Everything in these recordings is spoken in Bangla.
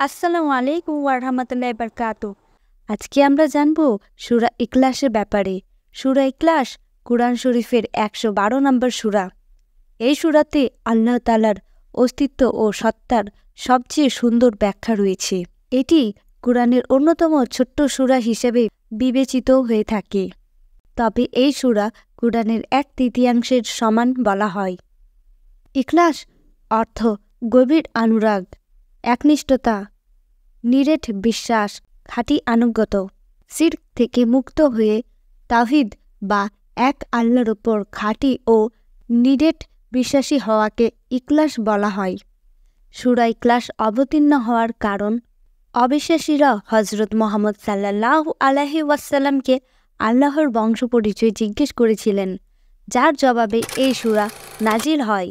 আসসালামু আলাইকুম ওয়া রাহমাতুল্লাহি ওয়া বারাকাতুহু। আজকে আমরা জানব সূরা ইখলাসের ব্যাপারে। সূরা ইখলাস কুরআন শরীফের ১১২ নম্বর সূরা। এই সূরাতে আল্লাহ তাআলার অস্তিত্ব ও সত্তার সবচেয়ে সুন্দর ব্যাখ্যা রয়েছে। এটি কুরআনের অন্যতম ছোট্ট সূরা হিসেবে বিবেচিত হয়ে থাকে। তবে এই সূরা কুরআনের ১/৩ সমান বলা হয়। ইখলাস অর্থ গভীর অনুরাগ, একনিষ্ঠতা, নিরেট বিশ্বাস, খাঁটি আনুগত্য, শিরক থেকে মুক্ত হয়ে তাওহীদ বা এক আল্লাহর উপর খাঁটি ও নিরেট বিশ্বাসী হওয়াকে ইখলাস বলা হয়। সূরা ইখলাস অবতীর্ণ হওয়ার কারণ, অবিশ্বাসীরা হযরত মুহাম্মদ সাল্লাল্লাহু আলাইহি ওয়াসাল্লামকে আল্লাহর বংশ পরিচয় জিজ্ঞেস করেছিলেন, যার জবাবে এই সূরা নাজিল হয়।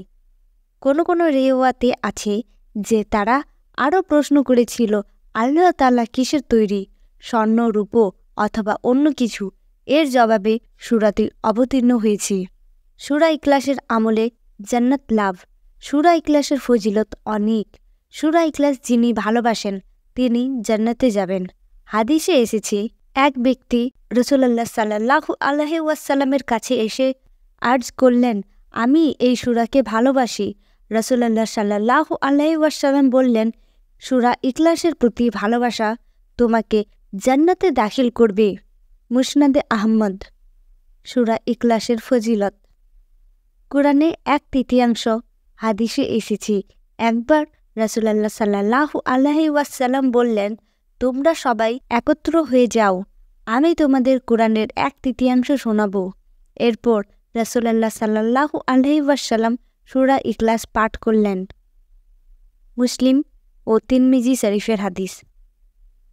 কোনো কোনো রিওয়ায়াতে আছে যে তারা আরও প্রশ্ন করেছিল, আল্লাহ তাআলা কিসের তৈরি, স্বর্ণ, রূপো অথবা অন্য কিছু? এর জবাবে সূরাটি অবতীর্ণ হয়েছে। সূরা ইখলাসের আমলে জান্নাত লাভ। সূরা ইখলাসের ফজিলত অনেক। সূরা ইখলাস যিনি ভালোবাসেন তিনি জান্নাতে যাবেন। হাদিসে এসেছে, এক ব্যক্তি রাসূলুল্লাহ সাল্লাল্লাহু আলাইহি ওয়াসাল্লামের কাছে এসে আর্জ করলেন, আমি এই সূরাকে ভালোবাসি। রাসূলুল্লাহ সাল্লাল্লাহু আলাইহি ওয়াসাল্লাম বললেন, সূরা ইখলাসের প্রতি ভালোবাসা তোমাকে জান্নাতে দাখিল করবে। মুসনাদে আহমদ। সূরা ইখলাসের ফজিলত। কুরআনে ১/৩ হাদিসে এসেছে, একবার রাসূলুল্লাহ সাল্লাল্লাহু আলাইহি ওয়াসাল্লাম বললেন, তোমরা সবাই একত্র হয়ে যাও, আমি তোমাদের কুরআনের ১/৩ শোনাব। এরপর রাসূলুল্লাহ সাল্লাল্লাহু আলাইহি ওয়াসাল্লাম সূরা ইখলাস পাঠ করলেন। মুসলিম ও তিরমিজি শরীফের হাদিস।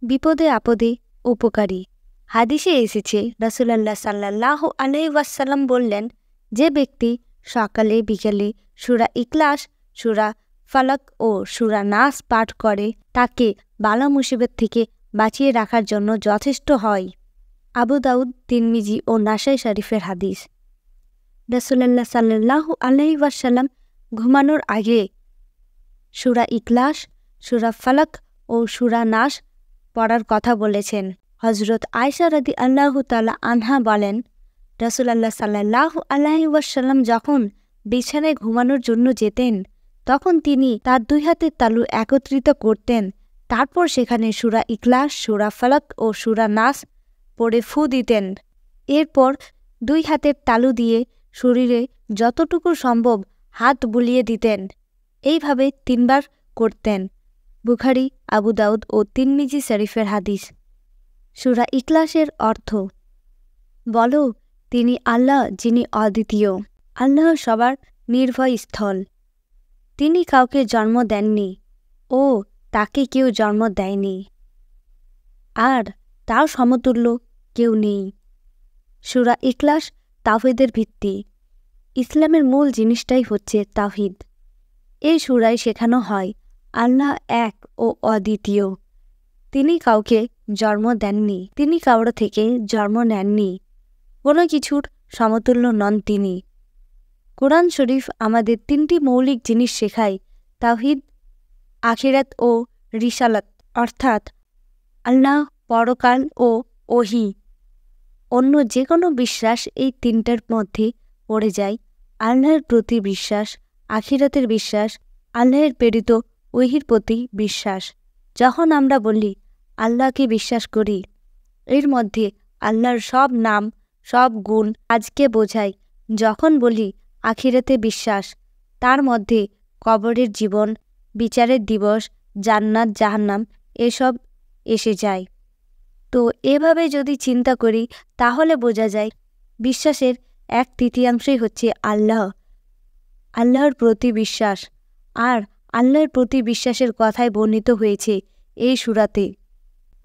বিপদে আপদে উপকারী। হাদিসে এসেছে, রাসূলুল্লাহ সাল্লাল্লাহু আলাইহি ওয়াসাল্লাম বললেন, যে ব্যক্তি সকালে বিকেলে সূরা ইখলাস, সূরা ফালাক ও সূরা নাস পাঠ করে তাকে বালা মুসিবত থেকে বাঁচিয়ে রাখার জন্য যথেষ্ট হয়। আবু দাউদ, তিরমিজি ও নাসাই শরীফের হাদিস। রাসূলুল্লাহ সাল্লাল্লাহু আলাইহি ওয়াসাল্লাম ঘুমানোর আগে সূরা ইখলাস, সূরা ফালাক ও সূরা নাস পড়ার কথা বলেছেন। হযরত আয়েশা রাদিয়াল্লাহু তাআলা আনহা বলেন, রাসূলুল্লাহ সাল্লাল্লাহু আলাইহি ওয়াসাল্লাম যখন বিছানায় ঘুমানোর জন্য যেতেন তখন তিনি তার দুই হাতের তালু একত্রিত করতেন, তারপর সেখানে সূরা ইখলাস, সূরা ফালাক ও সূরা নাস পড়ে ফু দিতেন। এরপর দুই হাতের তালু দিয়ে শরীরে যতটুকু সম্ভব হাত বুলিয়ে দিতেন। এইভাবে ৩ বার করতেন। বুখারী, আবু দাউদ ও তিরমিজি শরীফের হাদিস। সূরা ইখলাসের অর্থ, বলো, তিনি আল্লাহ যিনি অদ্বিতীয়, আল্লাহ সবার নির্ভয় স্থল। তিনি কাউকে জন্ম দেননি ও তাকে কেউ জন্ম দেয়নি, আর তার সমতুল্য কেউ নেই। সূরা ইখলাস তাওহীদের ভিত্তি। ইসলামের মূল জিনিসটাই হচ্ছে তাওহীদ। এই সূরায় শেখানো হয় আল্লাহ এক ও অদ্বিতীয়। তিনি কাউকে জন্ম দেননি, তিনি কারো থেকে জন্ম নেননি, কোনো কিছুর সমতুল্য নন তিনি। কুরআন শরীফ আমাদের ৩টি মৌলিক জিনিস শেখায়, তাওহীদ, আখিরাত ও রিসালাত, অর্থাৎ আল্লাহ, পরকাল ও ওহী। অন্য যে কোনো বিশ্বাস এই ৩টার মধ্যে পড়ে যায়। আল্লাহর প্রতি বিশ্বাস, আখিরাতের বিশ্বাস, আল্লাহর প্রেরিত ওহীর প্রতি বিশ্বাস। যখন আমরা বলি আল্লাহকে বিশ্বাস করি, এর মধ্যে আল্লাহর সব নাম, সব গুণ আজকে বোঝায়। যখন বলি আখিরাতে বিশ্বাস, তার মধ্যে কবরের জীবন, বিচারের দিবস, জান্নাত, জাহান্নাম এসব এসে যায়। তো এভাবে যদি চিন্তা করি তাহলে বোঝা যায় বিশ্বাসের ১/৩ হচ্ছে আল্লাহ, আল্লাহর প্রতি বিশ্বাস। আর আল্লাহর প্রতি বিশ্বাসের কথাই বর্ণিত হয়েছে এই সূরাতে।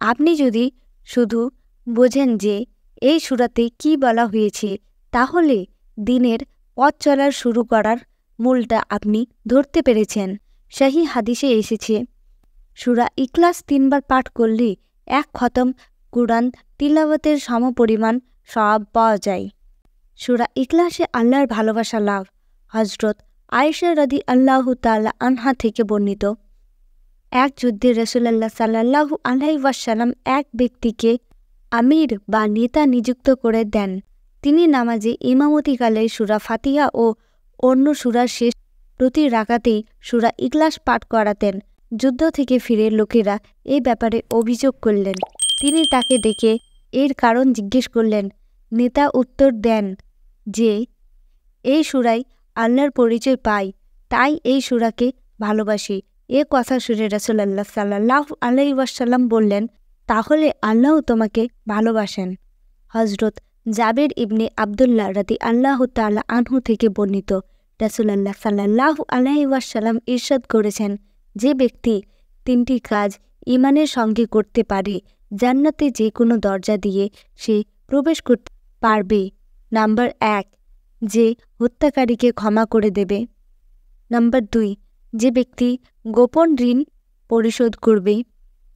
আপনি যদি শুধু বোঝেন যে এই সূরাতে কি বলা হয়েছে, তাহলে দিনের পথ চলার শুরু করার মূলটা আপনি ধরতে পেরেছেন। সহিহ হাদিসে এসেছে, সূরা ইখলাস ৩ বার পাঠ করলে ১ খতম কুরআন তিলাওয়াতের সমপরিমাণ সওয়াব পাওয়া যায়। সূরা ইখলাসে আল্লাহর ভালোবাসা লাভ। হযরত আয়েশা রাদিয়াল্লাহু তাআলা আনহা থেকে বর্ণিত, এক যুদ্ধে রাসূলুল্লাহ সাল্লাল্লাহু আলাইহি ওয়াসাল্লাম এক ব্যক্তিকে আমির বা নেতা নিযুক্ত করে দেন। তিনি নামাজে ইমামতিকালে সূরা ফাতিহা ও অন্য সূরার শেষ প্রতি রাকাতেই সূরা ইখলাস পাঠ করাতেন। যুদ্ধ থেকে ফিরে লোকেরা এই ব্যাপারে অভিযোগ করলেন। তিনি তাকে ডেকে এর কারণ জিজ্ঞেস করলেন। নেতা উত্তর দেন যে এই সূরায় আল্লাহর পরিচয় পাই, তাই এই সূরাকে ভালোবাসি। এ কথা শুনে রাসূলুল্লাহ সাল্লাল্লাহু আলাইহি ওয়াসাল্লাম বললেন, তাহলে আল্লাহ তোমাকে ভালোবাসেন। হযরত জাবের ইবনে আবদুল্লাহ রাদিয়াল্লাহু তাআলা আনহু থেকে বর্ণিত, রাসূলুল্লাহ সাল্লাল্লাহু আলাইহি ওয়াসাল্লাম ইরশাদ করেছেন, যে ব্যক্তি 3টি কাজ ঈমানের সঙ্গে করতে পারে, জান্নাতে যে কোনো দরজা দিয়ে সে প্রবেশ করতে পারবে। নাম্বার 1, যে হত্যাকারীকে ক্ষমা করে দেবে। নাম্বার 2, যে ব্যক্তি গোপন ঋণ পরিশোধ করবে।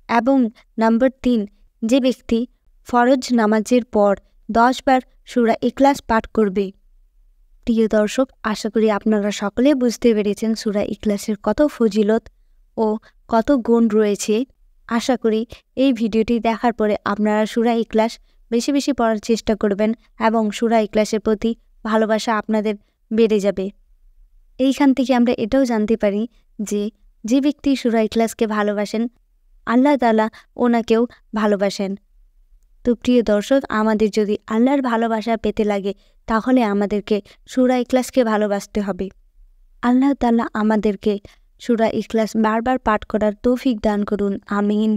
এবং নাম্বার 3, যে ব্যক্তি ফরজ নামাজের পর 10 বার সূরা ইখলাস পাঠ করবে। প্রিয় দর্শক, আশা করি আপনারা সকলে বুঝতে পেরেছেন সূরা ইখলাসের কত ফজিলত ও কত গুণ রয়েছে। আশা করি এই ভিডিওটি দেখার পরে আপনারা সূরা ইখলাস বেশি বেশি পড়ার চেষ্টা করবেন এবং সূরা ইখলাসের প্রতি ভালোবাসা আপনাদের বেড়ে যাবে। এইখান থেকে আমরা এটাও জানতে পারি যে যে ব্যক্তি সূরা ইখলাসকে ভালোবাসেন, আল্লাহ তাআলা ওনাকেও ভালোবাসেন। তো প্রিয় দর্শক, আমাদের যদি আল্লাহর ভালোবাসা পেতে লাগে তাহলে আমাদেরকে সূরা ইখলাসকে ভালোবাসতে হবে। আল্লাহ তাআলা আমাদেরকে সূরা ইখলাস বারবার পাঠ করার তৌফিক দান করুন। আমিন।